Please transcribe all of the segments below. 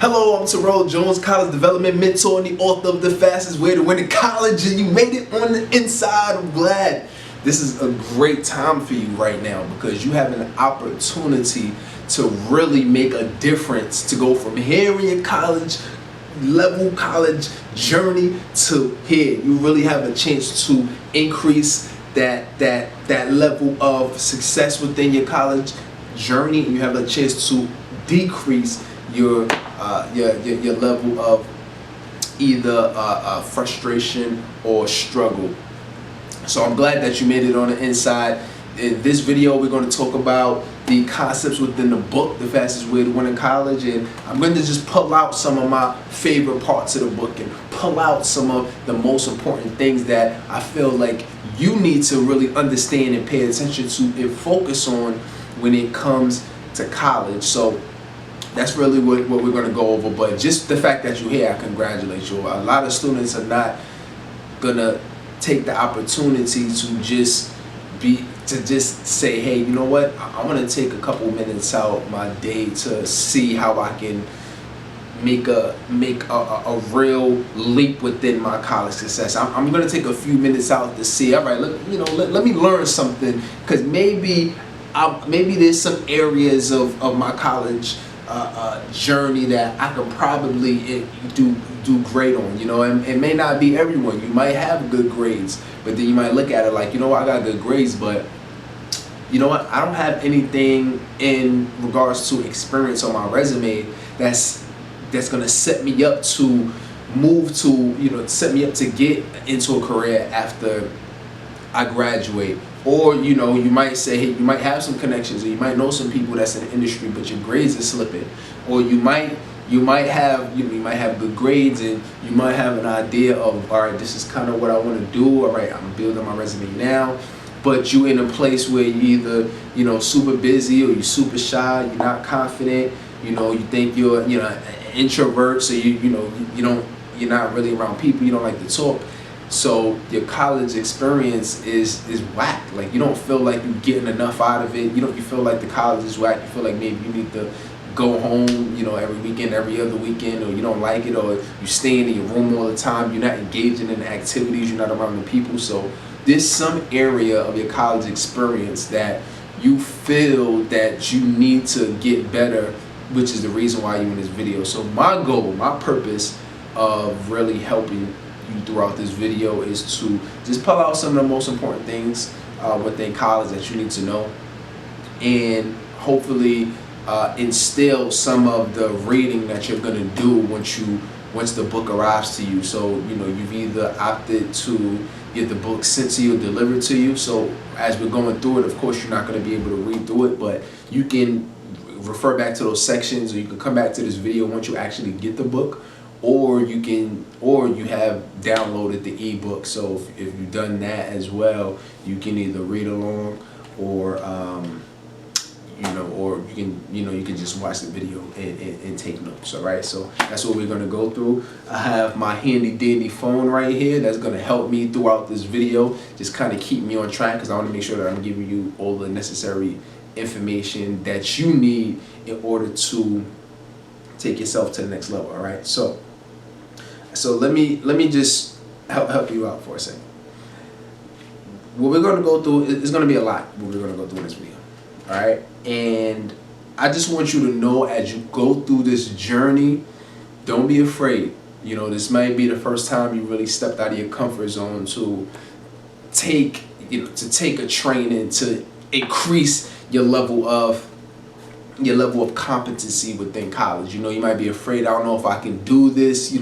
Hello, I'm Terrell Jones, college development mentor and the author of The Fastest Way to Win in College, and you made it on the inside. I'm glad. This is a great time for you right now because you have an opportunity to really make a difference, to go from here in your college journey to here. You really have a chance to increase that level of success within your college journey, and you have a chance to decrease your level of either frustration or struggle. So I'm glad that you made it on the inside. In this video, we're going to talk about the concepts within the book, The Fastest Way to Win in College, and I'm going to just pull out some of my favorite parts of the book and pull out some of the most important things that I feel like you need to really understand and pay attention to and focus on when it comes to college. So that's really what we're going to go over. But just the fact that you're here, I congratulate you. A lot of students are not going to take the opportunity to just say, hey, you know what, I'm going to take a couple minutes out my day to see how I can make a real leap within my college success. I'm going to take a few minutes out to see, all right, let me learn something, because maybe there's some areas of my college journey that I could probably do great on, and it may not be everyone. You might have good grades, but then you might look at it like, I got good grades, but you know what, I don't have anything in regards to experience on my resume that's gonna set me up to move to, set me up to get into a career after I graduate. Or you might say, hey, you might have some connections, or you might know some people that's in the industry, but your grades are slipping. Or you might have good grades, and you might have an idea of, all right, this is kind of what I want to do. All right, I'm building my resume now, but you're in a place where you either super busy, or you're super shy, you're not confident. You think you're an introvert, so you're not really around people. You don't like to talk. So your college experience is whack. Like, you don't feel like you're getting enough out of it. You feel like the college is whack. You feel like maybe you need to go home, every weekend, every other weekend, or you don't like it, or you staying in your room all the time. You're not engaging in the activities. You're not around the people. So there's some area of your college experience that you feel that you need to get better, which is the reason why you're in this video. So my goal, my purpose of really helping you throughout this video is to just pull out some of the most important things within college that you need to know, and hopefully instill some of the reading that you're going to do once the book arrives to you. So you've either opted to get the book sent to you or delivered to you. So as we're going through it, of course you're not going to be able to read through it, but you can refer back to those sections, or you can come back to this video once you actually get the book. Or you have downloaded the ebook. So if you've done that as well, you can either read along, or or you can just watch the video and take notes. All right, so that's what we're gonna go through. I have my handy dandy phone right here that's gonna help me throughout this video, just kind of keep me on track, because I want to make sure that I'm giving you all the necessary information that you need in order to take yourself to the next level. All right, so let me just help you out for a second. What we're going to go through is going to be a lot. What we're going to go through in this video. All right, and I just want you to know, as you go through this journey, don't be afraid. This might be the first time you really stepped out of your comfort zone to take a training to increase your level of competency within college. You might be afraid, I don't know if I can do this,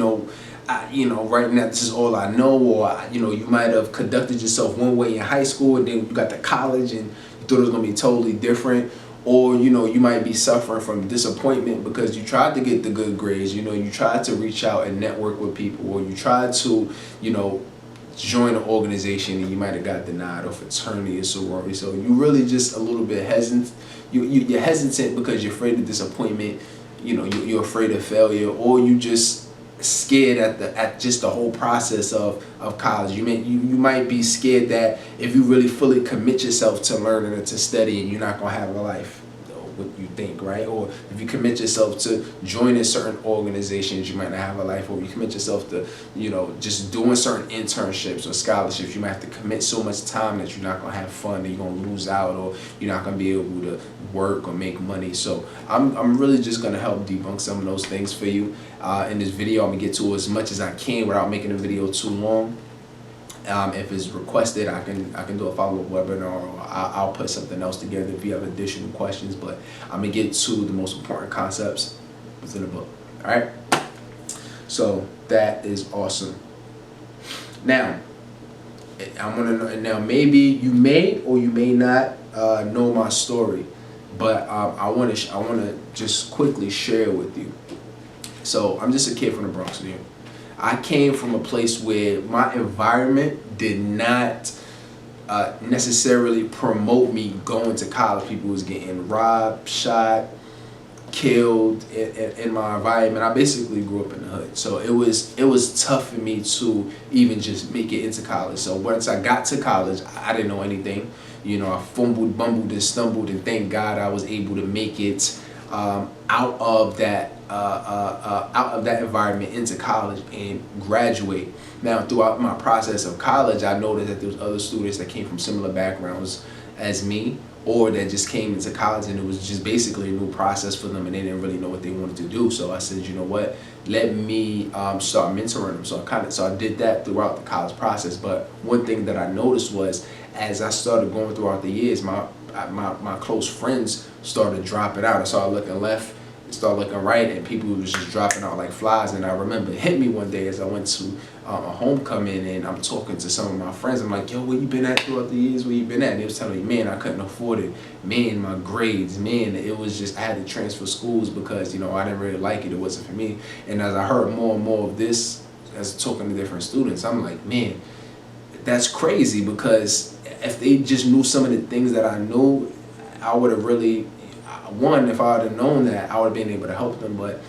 right now this is all I know, or you might have conducted yourself one way in high school, and then you got to college and you thought it was going to be totally different. Or you might be suffering from disappointment because you tried to get the good grades, you tried to reach out and network with people, or you tried to join an organization and you might have got denied, or fraternity or sorority. So you really just a little bit hesitant. You're hesitant because you're afraid of disappointment. You're afraid of failure, or you just scared at just the whole process of college. You might be scared that if you really fully commit yourself to learning and to studying, you're not gonna have a life. What you think, right? Or if you commit yourself to joining certain organizations, you might not have a life. Or you commit yourself to, just doing certain internships or scholarships, you might have to commit so much time that you're not gonna have fun, and you're gonna lose out, or you're not gonna be able to work or make money. So I'm really just gonna help debunk some of those things for you in this video. I'm gonna get to as much as I can without making the video too long. If it's requested, I can do a follow-up webinar, or I'll put something else together if you have additional questions. But I'm gonna get to the most important concepts within the book. All right. So that is awesome. Now, I want to know. Now, maybe you may or you may not know my story, but I want to just quickly share with you. So I'm just a kid from the Bronx, New York. I came from a place where my environment did not necessarily promote me going to college. People was getting robbed, shot, killed in my environment. I basically grew up in the hood, so it was tough for me to even just make it into college. So once I got to college, I didn't know anything. I fumbled, bumbled, and stumbled, and thank God I was able to make it out of that environment into college and graduate. Now, throughout my process of college, I noticed that there was other students that came from similar backgrounds as me, or that just came into college and it was just basically a new process for them, and they didn't really know what they wanted to do. So I said, you know what, let me start mentoring them. So I did that throughout the college process. But one thing that I noticed was, as I started going throughout the years, my close friends started dropping out. I started looking left, started looking right, and people was just dropping out like flies. And I remember it hit me one day as I went to a homecoming, and I'm talking to some of my friends. I'm like, yo, where you been at throughout the years? Where you been at? And they was telling me, man, I couldn't afford it. Man, my grades, man, it was just, I had to transfer schools because, I didn't really like it. It wasn't for me. And as I heard more and more of this, as talking to different students, I'm like, man, that's crazy, because if they just knew some of the things that I knew, I would have really, if I would have known that, I would have been able to help them. But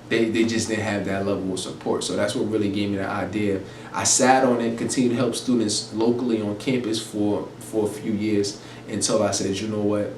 they just didn't have that level of support. So that's what really gave me the idea. I sat on it, continued to help students locally on campus for a few years, until I said, you know what,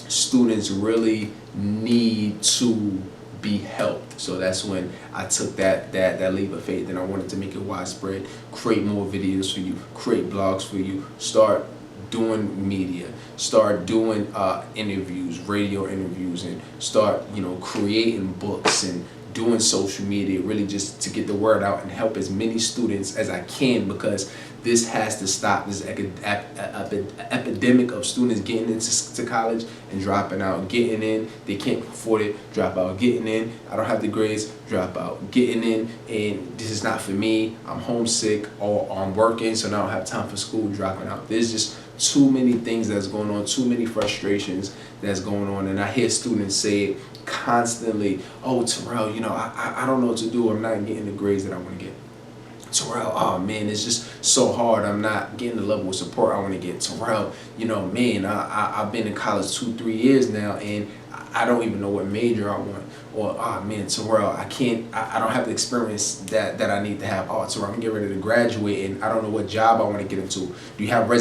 students really need to be helped. So that's when I took that leap of faith, and I wanted to make it widespread, create more videos for you, create blogs for you, start doing media, start doing interviews, radio interviews, and start creating books and doing social media, really just to get the word out and help as many students as I can, because this has to stop. This epidemic of students getting into college and dropping out, getting in, they can't afford it, drop out, getting in, I don't have the grades, drop out, getting in, and this is not for me, I'm homesick, or I'm working, so now I don't have time for school, dropping out. There's just too many things that's going on, too many frustrations that's going on. And I hear students say it constantly, oh, Terrell, I don't know what to do, I'm not getting the grades that I want to get. Terrell, oh man, it's just so hard, I'm not getting the level of support I want to get. Terrell, man, I've been in college 2-3 years now, and I don't even know what major I want. Or, oh man, Terrell, I don't have the experience that I need to have. Oh, Terrell, I'm getting ready to graduate, and I don't know what job I want to get into. Do you have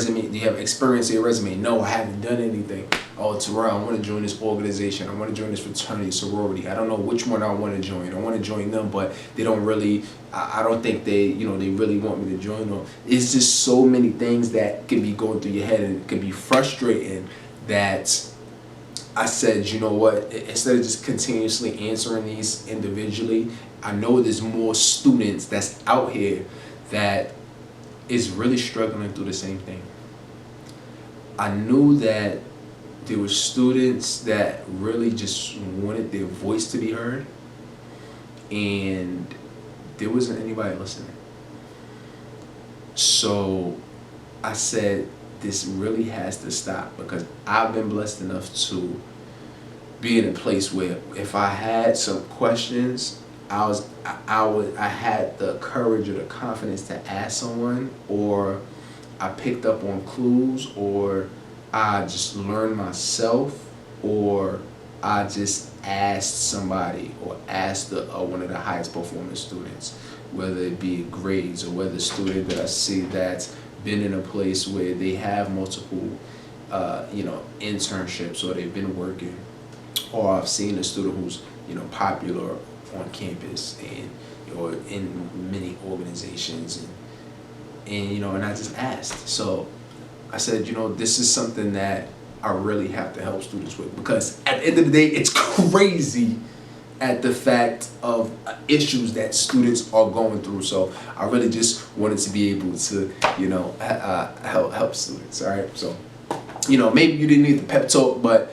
experience in your resume? No, I haven't done anything. Oh, Terrell, I want to join this organization. I want to join this fraternity, sorority. I don't know which one I want to join. I want to join them, but they don't really, I don't think they really want me to join them. It's just so many things that can be going through your head, and it can be frustrating, that I said, you know what, instead of just continuously answering these individually, I know there's more students that's out here that is really struggling through the same thing. I knew that there were students that really just wanted their voice to be heard, and there wasn't anybody listening. So I said, this really has to stop, because I've been blessed enough to be in a place where if I had some questions, I had the courage or the confidence to ask someone, or I picked up on clues, or I just learned myself, or I just asked somebody, or asked one of the highest performing students, whether it be grades, or whether a student that I see that's been in a place where they have multiple internships, or they've been working, or I've seen a student who's, you know, popular on campus and or in many organizations, and you know, and I just asked. So I said, you know, this is something that I really have to help students with, because at the end of the day, it's crazy at the fact of issues that students are going through. So I really just wanted to be able to, you know, help students. All right. So, you know, maybe you didn't need the pep talk, but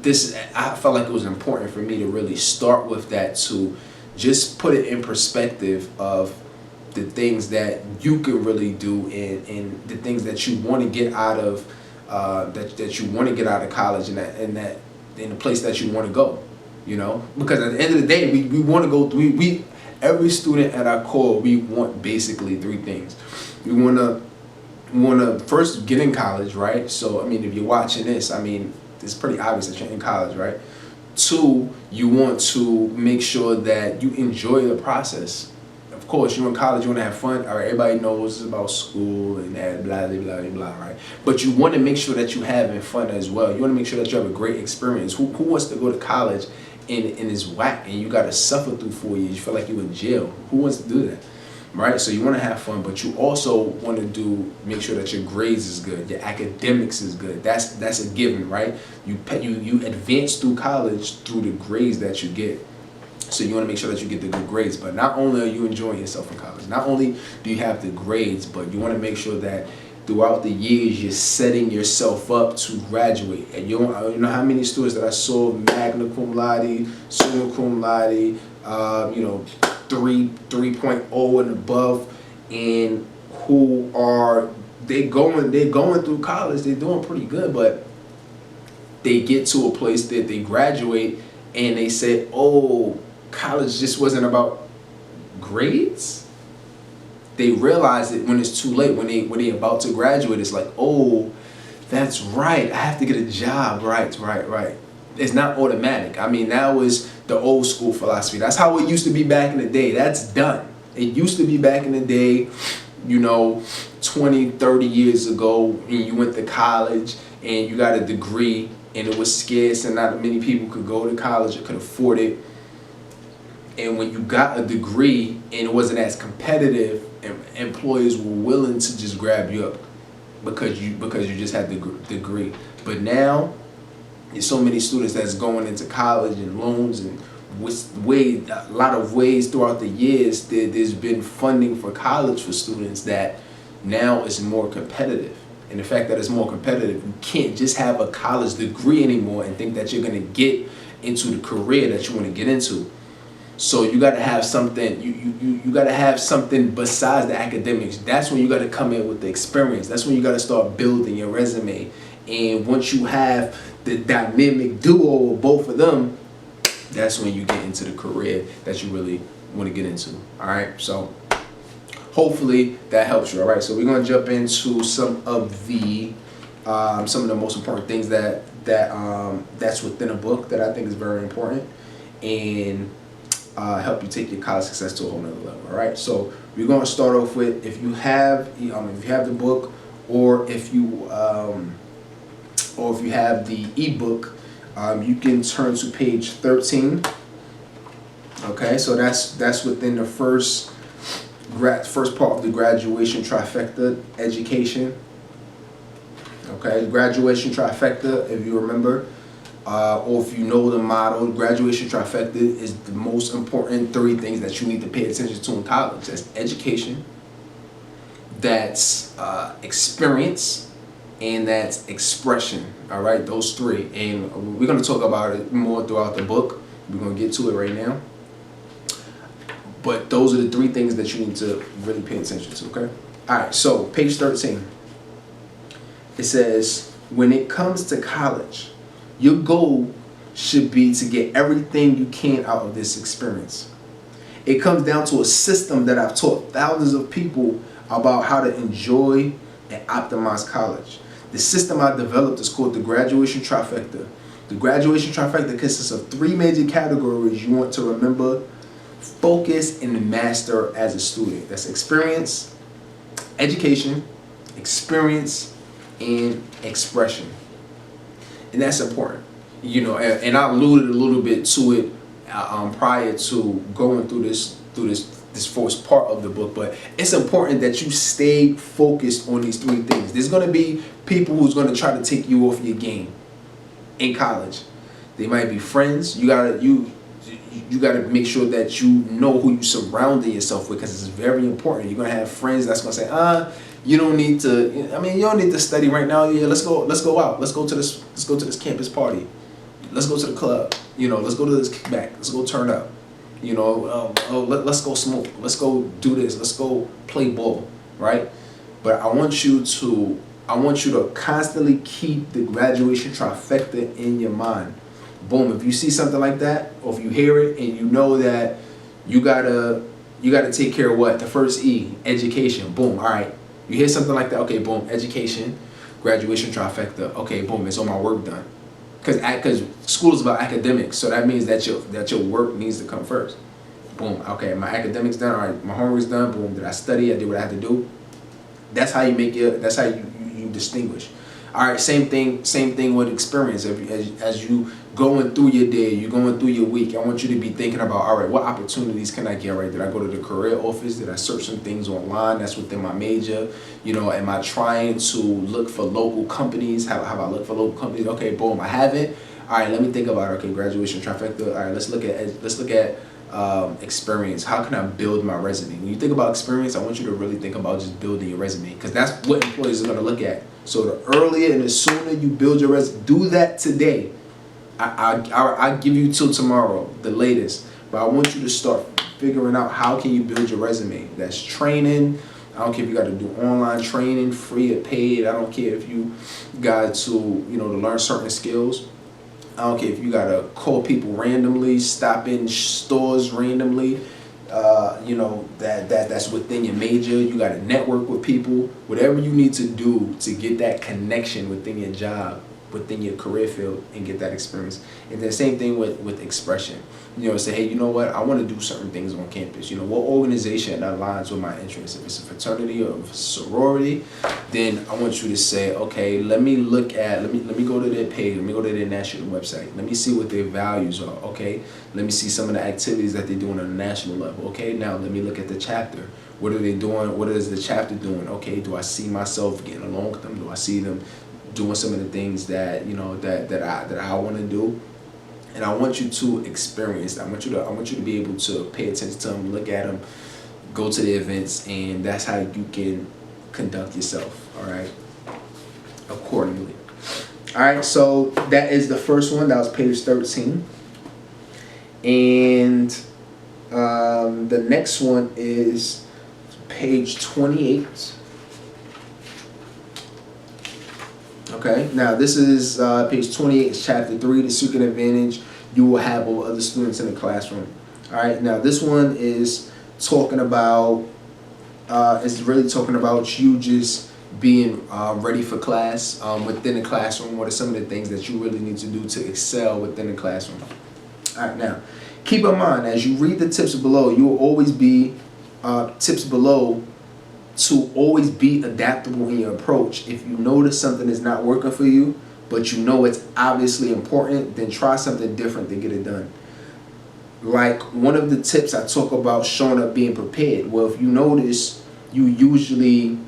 this, I felt like it was important for me to really start with that, to just put it in perspective of the things that you can really do, and the things that you want to get out of that you want to get out of college, and that in the place that you want to go, you know, because at the end of the day, we want to go. We every student at our core, we want basically three things. We want to first get in college, right? So I mean, if you're watching this, I mean, it's pretty obvious that you're in college, right? Two, you want to make sure that you enjoy the process. Of course, you're in college, you want to have fun. All right, everybody knows it's about school and that, blah, blah, blah, blah, right? But you want to make sure that you're having fun as well. You want to make sure that you have a great experience. Who wants to go to college and it's whack and you got to suffer through 4 years? You feel like you're in jail. Who wants to do that? Right? So you want to have fun, but you also want to make sure that your grades is good, your academics is good. That's a given, right? You advance through college through the grades that you get. So you want to make sure that you get the good grades. But not only are you enjoying yourself in college, not only do you have the grades, but you want to make sure that throughout the years you're setting yourself up to graduate. And you know how many students that I saw magna cum laude, summa cum laude, you know, 3.0 and above, and who are they're going through college, they're doing pretty good, but they get to a place that they graduate and they say, oh, college just wasn't about grades. They realize it when it's too late, when they about to graduate. It's like, oh, that's right, I have to get a job. Right. It's not automatic. I mean, that was the old school philosophy. That's how it used to be back in the day. That's done. It used to be back in the day, you know, 20, 30 years ago, when you went to college and you got a degree, and it was scarce and not many people could go to college or could afford it. And when you got a degree and it wasn't as competitive, employers were willing to just grab you up because you just had the degree. But now there's so many students that's going into college and loans, and a lot of ways throughout the years there's been funding for college for students that now is more competitive. And the fact that it's more competitive, you can't just have a college degree anymore and think that you're going to get into the career that you want to get into. So you got to have something. You got to have something besides the academics. That's when you got to come in with the experience. That's when you got to start building your resume. And once you have the dynamic duo of both of them, that's when you get into the career that you really want to get into. All right. So hopefully that helps you. All right. So we're gonna jump into some of the most important things that's within a book that I think is very important, and help you take your college success to a whole nother level. All right. So we're gonna start off with, if you have the book, or if you have the ebook, you can turn to page 13. Okay. So that's within the first part of the graduation trifecta, education. Okay, graduation trifecta, if you remember, or if you know the motto, graduation trifecta is the most important three things that you need to pay attention to in college. That's education, that's experience, and that's expression. All right, those three. And we're going to talk about it more throughout the book. We're going to get to it right now. But those are the three things that you need to really pay attention to, okay? All right, so page 13. It says, when it comes to college, your goal should be to get everything you can out of this experience. It comes down to a system that I've taught thousands of people about how to enjoy and optimize college. The system I developed is called the graduation trifecta. The graduation trifecta consists of three major categories you want to remember, focus, and master as a student. That's experience, education, experience, and expression. And that's important. you know, and I alluded a little bit to it prior to going through this first part of the book, but it's important that you stay focused on these three things. There's going to be people who's going to try to take you off your game in college. They might be friends. You gotta make sure that you know who you surrounding yourself with, because it's very important. You're gonna have friends that's gonna say, you don't need to. I mean, you don't need to study right now. Yeah, let's go out. Let's go to this campus party. Let's go to the club. You know, let's go to this kickback. Let's go turn up. You know, let's go smoke. Let's go do this. Let's go play ball. Right? But I want you to constantly keep the graduation trifecta in your mind. Boom, if you see something like that, or if you hear it and you know that you gotta take care of what? The first E, education. Boom, all right. You hear something like that, okay, boom, education, graduation trifecta. Okay, boom, it's all my work done. Because school is about academics, so that means that your work needs to come first. Boom, okay, my academics done, all right, my homework's done, boom, did I study? I did what I had to do. That's how you distinguish. All right, same thing with experience. As you going through your day, you're going through your week, I want you to be thinking about, all right, what opportunities can I get, right? Did I go to the career office? Did I search some things online that's within my major? You know, am I trying to look for local companies? Have I looked for local companies? Okay, boom, I haven't. All right, let me think about, okay, graduation trifecta. All right, let's look at experience. How can I build my resume? When you think about experience, I want you to really think about just building your resume, because that's what employers are going to look at. So the earlier and the sooner you build your resume, do that today. I give you till tomorrow, the latest. But I want you to start figuring out how can you build your resume. That's training. I don't care if you got to do online training, free or paid. I don't care if you got to, to learn certain skills. I don't care if you gotta call people randomly, stop in stores randomly. That's within your major. You gotta network with people. Whatever you need to do to get that connection within your job, within your career field, and get that experience. And then same thing with expression. Say, hey, you know what? I want to do certain things on campus. What organization aligns with my interests? If it's a fraternity or a sorority, then I want you to say, okay, let me go to their page. Let me go to their national website. Let me see what their values are. Okay, let me see some of the activities that they're doing on a national level. Okay, now let me look at the chapter. What are they doing? What is the chapter doing? Okay, do I see myself getting along with them? Do I see them doing some of the things that that I want to do? And I want you to experience that. I want you to be able to pay attention to them, look at them, go to the events, and that's how you can conduct yourself, all right, accordingly. All right, so that is the first one. That was page 13. And the next one is page 28. Okay, now this is page 28, chapter 3, the secret advantage you will have over other students in the classroom. All right, now this one is talking about, it's really talking about you just being ready for class within the classroom. What are some of the things that you really need to do to excel within the classroom? All right, now keep in mind, as you read the tips below, you will always be tips below to always be adaptable in your approach. If you notice something is not working for you, but you know it's obviously important, then try something different to get it done. Like one of the tips I talk about, showing up being prepared. Well, if you notice you usually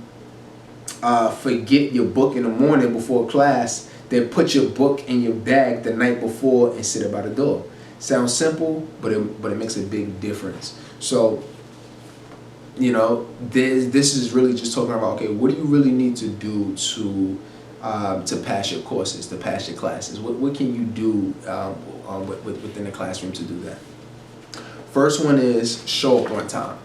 forget your book in the morning before class, then put your book in your bag the night before and sit it by the door. Sounds simple, but it makes a big difference. So this is really just talking about, okay, what do you really need to do to pass your courses, to pass your classes? What can you do within the classroom to do that? First one is show up on time.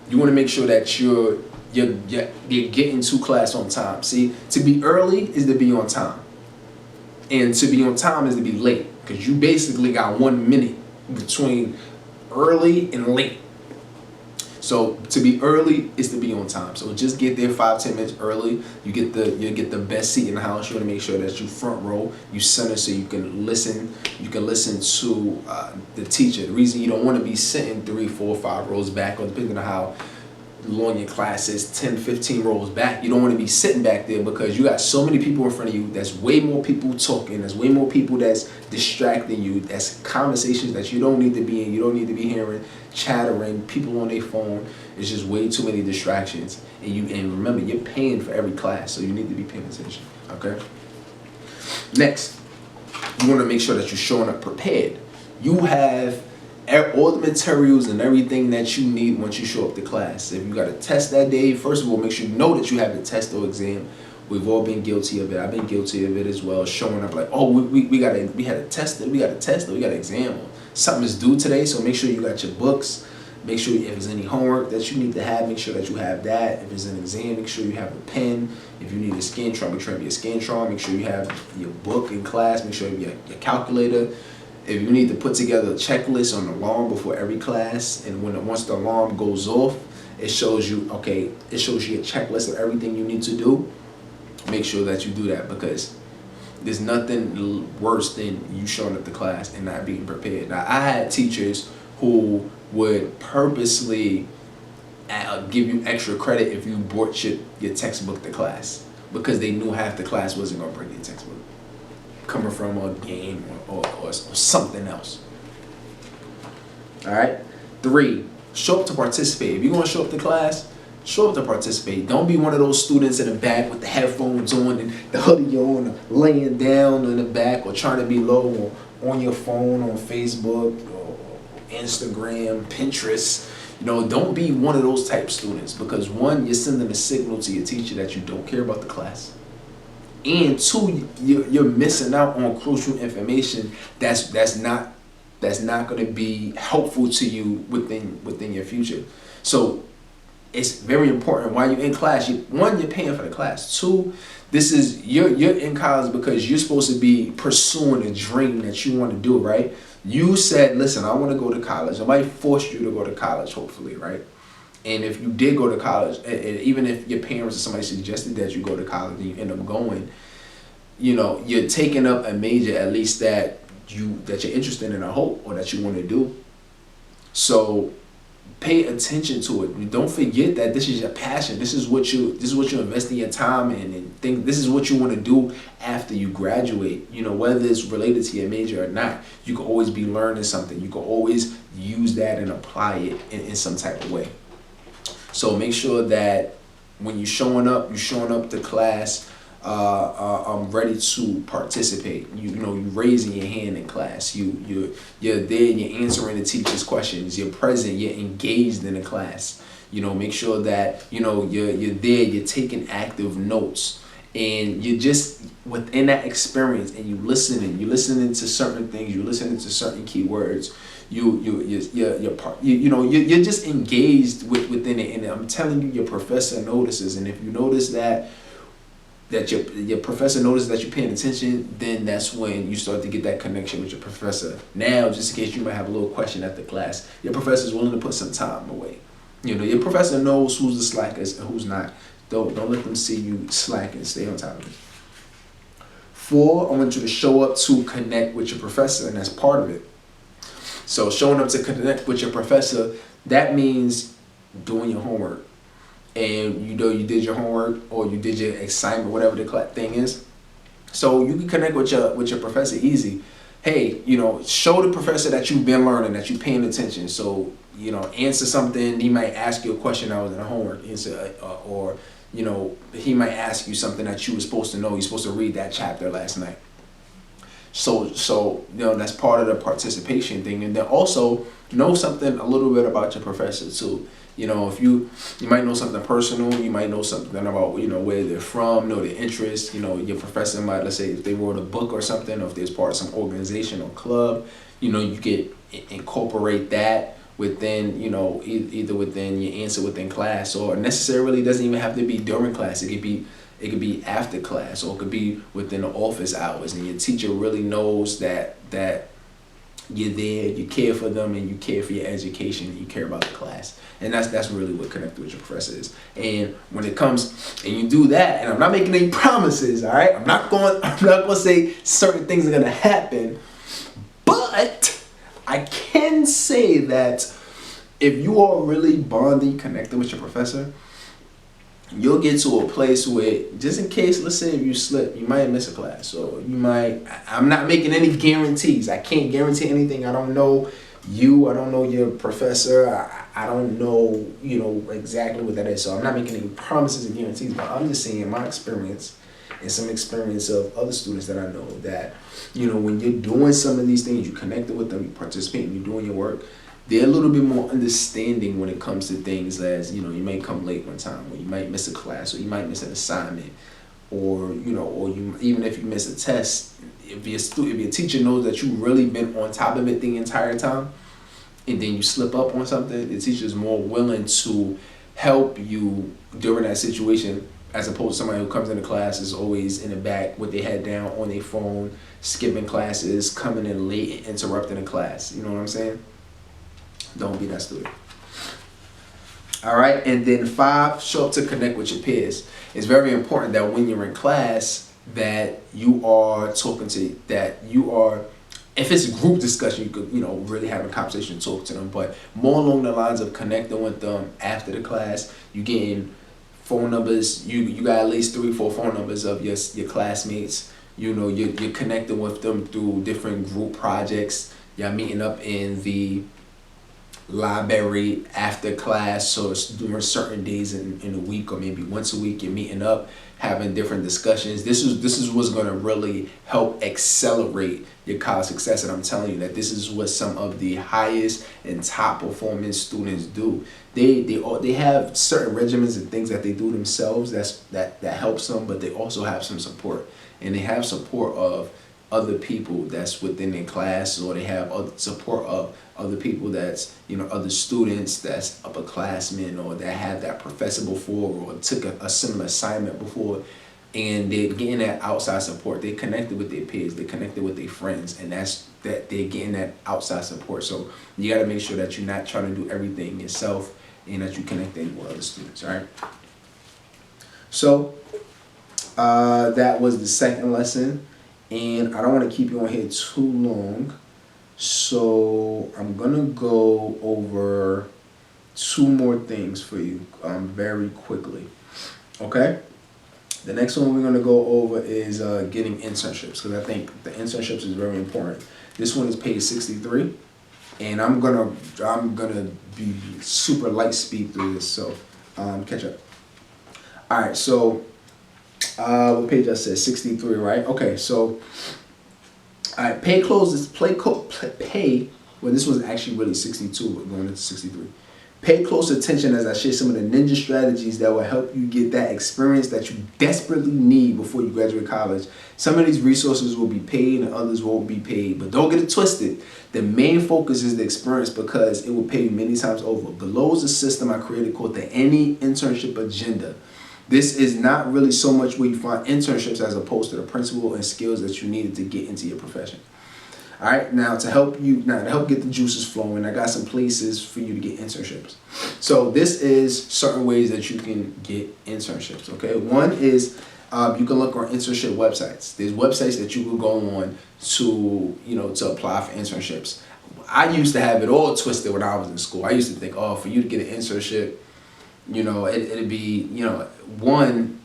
You want to make sure that you're getting to class on time. See, to be early is to be on time, and to be on time is to be late, because you basically got 1 minute between early and late. So to be early is to be on time. So just get there 5-10 minutes early. You get the best seat in the house. You want to make sure that you front row, you center, so you can listen. You can listen to the teacher. The reason you don't want to be sitting 3, 4, 5 rows back, or depending on how long your class is 10, 15 rows back. You don't want to be sitting back there because you got so many people in front of you. There's way more people talking. There's way more people that's distracting you. That's conversations that you don't need to be in. You don't need to be hearing, chattering, people on their phone. It's just way too many distractions. And remember, you're paying for every class, so you need to be paying attention. Okay? Next, you want to make sure that you're showing up prepared. You have all the materials and everything that you need once you show up to class. If you got a test that day, first of all, make sure you know that you have a test or exam. We've all been guilty of it. I've been guilty of it as well. Showing up like, oh, we had a test, or we got an exam, or something is due today. So make sure you got your books. Make sure if there's any homework that you need to have, make sure that you have that. If it's an exam, make sure you have a pen. If you need a Scantron, make sure you have your Scantron. Make sure you have your book in class. Make sure you have your calculator. If you need to put together a checklist on the alarm before every class, and once the alarm goes off, it shows you a checklist of everything you need to do. Make sure that you do that, because there's nothing worse than you showing up to class and not being prepared. Now, I had teachers who would purposely give you extra credit if you brought your textbook to class, because they knew half the class wasn't going to bring your textbook, coming from a game or something else. All right. 3, show up to participate. If you're going to show up to class, show up to participate. Don't be one of those students in the back with the headphones on and the hoodie on, laying down in the back, or trying to be low on your phone, on Facebook, or Instagram, Pinterest. Don't be one of those type students, because 1, you're sending a signal to your teacher that you don't care about the class. And 2, you're missing out on crucial information that's not going to be helpful to you within your future. So it's very important while you're in class. 1, you're paying for the class. 2, you're in college because you're supposed to be pursuing a dream that you want to do, right? You said, listen, I want to go to college. Somebody forced you to go to college, hopefully, right? And if you did go to college, and even if your parents or somebody suggested that you go to college and you end up going, you're taking up a major at least that you're interested in, I hope, or that you want to do. So pay attention to it. Don't forget that this is your passion. This is what you invest in your time in, and think this is what you want to do after you graduate. Whether it's related to your major or not, you can always be learning something. You can always use that and apply it in some type of way. So make sure that when you're showing up to class, I'm ready to participate. You raising your hand in class. You're there. You're answering the teacher's questions. You're present. You're engaged in the class. Make sure that you're there. You're taking active notes, and you're just within that experience. And you're listening to certain things. You're listening to certain keywords. You're just engaged within it. And I'm telling you, your professor notices. And if you notice that your professor notices that you're paying attention, then that's when you start to get that connection with your professor. Now, just in case you might have a little question after class, your professor is willing to put some time away. Your professor knows who's the slackers and who's not. Don't let them see you slacking. Stay on top of it. 4, I want you to show up to connect with your professor, and that's part of it. So showing up to connect with your professor, that means doing your homework. And you did your homework, or you did your assignment, whatever the thing is. So you can connect with your professor easy. Hey, show the professor that you've been learning, that you're paying attention. So answer something. He might ask you a question that was in the homework answer, or he might ask you something that you were supposed to know. You're supposed to read that chapter last night. So that's part of the participation thing. And then also know something a little bit about your professor too. If you might know something personal, you might know something about where they're from, know their interests. Your professor might, let's say, if they wrote a book or something, or if there's part of some organization or club, you could incorporate that within either within your answer within class, or necessarily doesn't even have to be during class. It could be after class, or it could be within the office hours, and your teacher really knows that you're there, you care for them, and you care for your education, and you care about the class. And that's really what connecting with your professor is. And when it comes and you do that, and I'm not making any promises, all right? I'm not going to say certain things are going to happen, but I can say that if you are really bonding, connected with your professor, you'll get to a place where, just in case, let's say if you slip, you might miss a class, or you might, I'm not making any guarantees. I can't guarantee anything. I don't know you, I don't know your professor, I don't know, you know, exactly what that is. So I'm not making any promises and guarantees, but I'm just saying my experience and some experience of other students that I know that, you know, when you're doing some of these things, you connected with them, you participate, you're doing your work, they're a little bit more understanding when it comes to things as, you know, you may come late one time, or you might miss a class, or you might miss an assignment, or, you know, or you, even if you miss a test, if your teacher knows that you've really been on top of it the entire time, and then you slip up on something, the teacher's more willing to help you during that situation, as opposed to somebody who comes into class is always in the back with their head down on their phone, skipping classes, coming in late and interrupting the class. You know what I'm saying? Don't be that student. All right, and then 5, show up to connect with your peers. It's very important that when you're in class that you are talking to, that you are, if it's a group discussion, you could, you know, really have a conversation and talk to them, but more along the lines of connecting with them after the class. You getting phone numbers, you got at least 3 or 4 phone numbers of your classmates. You know, you're connecting with them through different group projects. Y'all meeting up in the library after class, so it's during certain days in a week, or maybe once a week, you're meeting up, having different discussions. This is what's going to really help accelerate your college success. And I'm telling you that this is what some of the highest and top performing students do. They have certain regimens and things that they do themselves that helps them, but they also have some support, and they have support of other people that's within their class, or they have support of other people that's, you know, other students that's upperclassmen, or that had that professor before, or took a similar assignment before, and they're getting that outside support. They connected with their peers, they connected with their friends, and that they're getting that outside support. So you got to make sure that you're not trying to do everything yourself, and that you connecting with other students. All right. So that was the second lesson. And I don't want to keep you on here too long, so I'm going to go over 2 more things for you very quickly, okay? The next one we're going to go over is getting internships, because I think the internships is very important. This one is paid $63, and I'm gonna be super light speed through this, so catch up. All right, so what page I said, 63, right? Okay, so all right, pay, well, this was actually really 62, but going into 63. Pay close attention as I share some of the ninja strategies that will help you get that experience that you desperately need before you graduate college. Some of these resources will be paid and others won't be paid, but don't get it twisted. The main focus is the experience, because it will pay you many times over. Below is a system I created called the Any Internship Agenda. This is not really so much where you find internships as opposed to the principle and skills that you needed to get into your profession. All right, now to help get the juices flowing, I got some places for you to get internships. So this is certain ways that you can get internships, okay? One is you can look on internship websites. There's websites that you can go on to, you know, to apply for internships. I used to have it all twisted when I was in school. I used to think, oh, for you to get an internship, you know, it'd be, you know, one,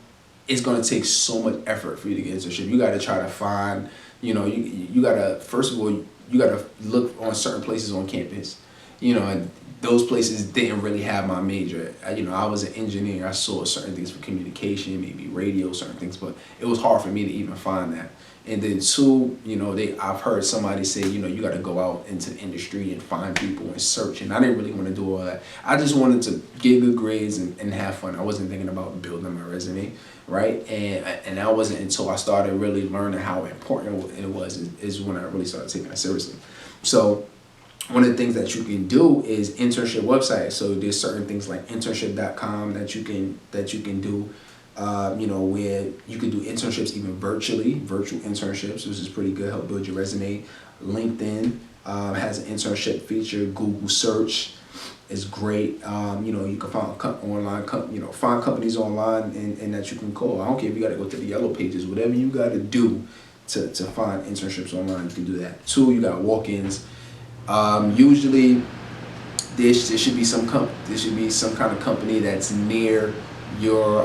it's going to take so much effort for you to get internship. You got to try to find, you know, you got to, first of all, you got to look on certain places on campus, you know, and those places didn't really have my major. You know, I was an engineer. I saw certain things for communication, maybe radio, certain things, but it was hard for me to even find that. And then 2, you know, I've heard somebody say, you know, you got to go out into the industry and find people and search. And I didn't really want to do all that. I just wanted to get good grades and have fun. I wasn't thinking about building my resume, right? And that wasn't until I started really learning how important it was is when I really started taking it seriously. So one of the things that you can do is internship websites. So there's certain things like internship.com that you can do. You know, where you can do internships even virtually, virtual internships, which is pretty good, help build your resume. LinkedIn has an internship feature. Google search is great. You know, you can find find companies online and that you can call. I don't care if you got to go to the yellow pages, whatever you got to do to find internships online, you can do that. 2, you got walk-ins. Usually there should be some kind of company that's near your